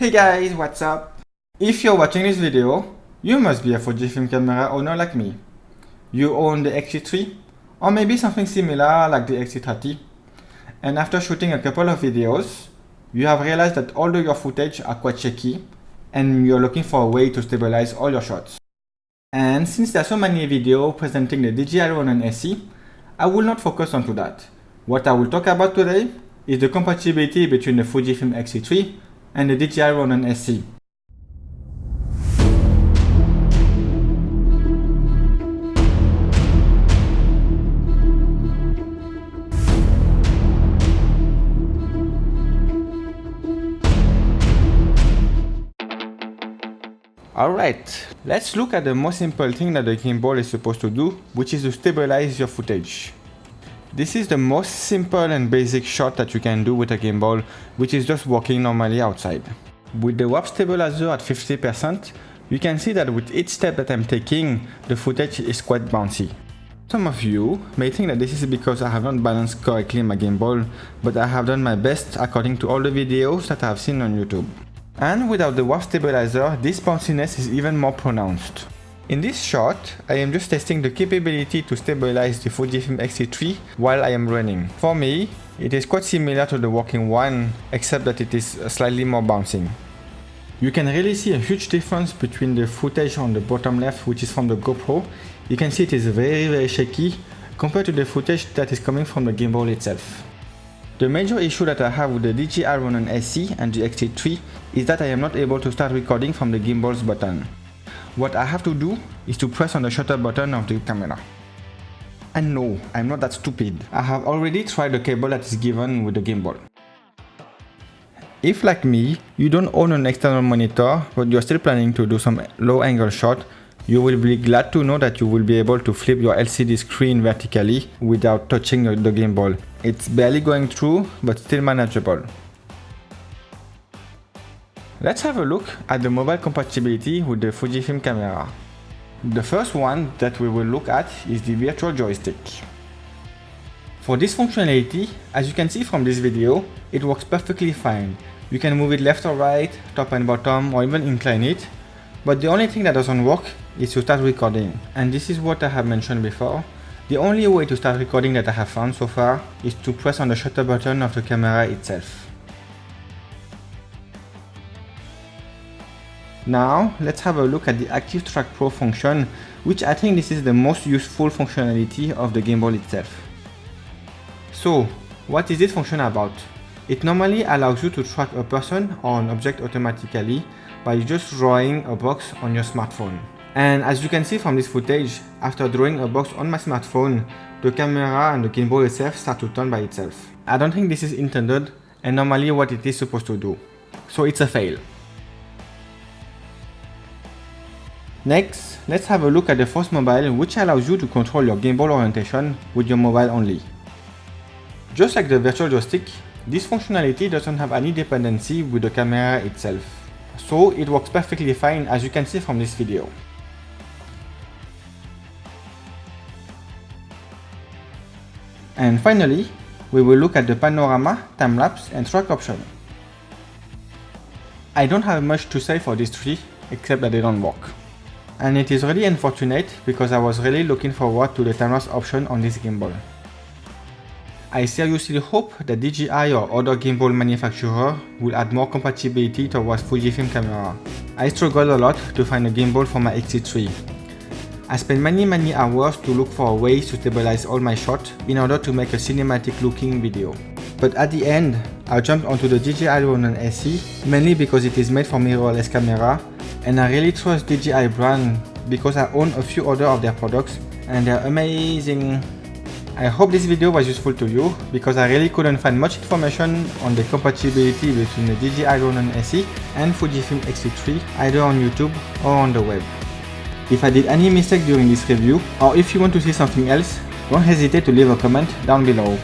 Hey guys, what's up? If you're watching this video, you must be a Fujifilm camera owner like me. You own the X-T3 or maybe something similar like the X-T30, and after shooting a couple of videos, you have realized that all of your footage are quite shaky and you're looking for a way to stabilize all your shots. And since there are so many videos presenting the DJI Ronin SE, I will not focus onto that. What I will talk about today is the compatibility between the Fujifilm X-T3 and the DJI Ronin SE. Alright, let's look at the most simple thing that the gimbal is supposed to do, which is to stabilize your footage. This is the most simple and basic shot that you can do with a gimbal, which is just walking normally outside. With the warp stabilizer at 50%, you can see that with each step that I'm taking, the footage is quite bouncy. Some of you may think that this is because I have not balanced correctly my gimbal, but I have done my best according to all the videos that I have seen on YouTube. And without the warp stabilizer, this bounciness is even more pronounced. In this shot, I am just testing the capability to stabilize the Fujifilm X-T3 while I am running. For me, it is quite similar to the walking one, except that it is slightly more bouncing. You can really see a huge difference between the footage on the bottom left, which is from the GoPro. You can see it is very shaky compared to the footage that is coming from the gimbal itself. The major issue that I have with the DJI Ronin SE and the X-T3 is that I am not able to start recording from the gimbal's button. What I have to do is to press on the shutter button of the camera. And no, I'm not that stupid. I have already tried the cable that is given with the gimbal. If like me, you don't own an external monitor, but you're still planning to do some low angle shot, you will be glad to know that you will be able to flip your LCD screen vertically without touching the gimbal. It's barely going through, but still manageable. Let's have a look at the mobile compatibility with the Fujifilm camera. The first one that we will look at is the virtual joystick. For this functionality, as you can see from this video, it works perfectly fine. You can move it left or right, top and bottom, or even incline it. But the only thing that doesn't work is to start recording. And this is what I have mentioned before. The only way to start recording that I have found so far is to press on the shutter button of the camera itself. Now, let's have a look at the Active Track Pro function, which I think this is the most useful functionality of the gimbal itself. So, what is this function about? It normally allows you to track a person or an object automatically by just drawing a box on your smartphone. And as you can see from this footage, after drawing a box on my smartphone, the camera and the gimbal itself start to turn by itself. I don't think this is intended and normally what it is supposed to do. So it's a fail. Next, let's have a look at the Force Mobile, which allows you to control your gimbal orientation with your mobile only. Just like the virtual joystick, this functionality doesn't have any dependency with the camera itself. So it works perfectly fine, as you can see from this video. And finally, we will look at the panorama, time-lapse and track option. I don't have much to say for these three, except that they don't work. And it is really unfortunate because I was really looking forward to the time-lapse option on this gimbal. I seriously hope that DJI or other gimbal manufacturer will add more compatibility towards Fujifilm camera. I struggled a lot to find a gimbal for my X-T3. I spent many hours to look for ways to stabilize all my shots in order to make a cinematic looking video. But at the end, I jumped onto the DJI Ronin SE mainly because it is made for mirrorless camera, and I really trust DJI brand because I own a few other of their products and they're amazing. I hope this video was useful to you because I really couldn't find much information on the compatibility between the DJI Ronin SE and Fujifilm X-T3 either on YouTube or on the web. If I did any mistake during this review, or if you want to see something else, don't hesitate to leave a comment down below.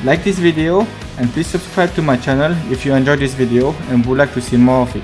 Like this video and please subscribe to my channel if you enjoyed this video and would like to see more of it.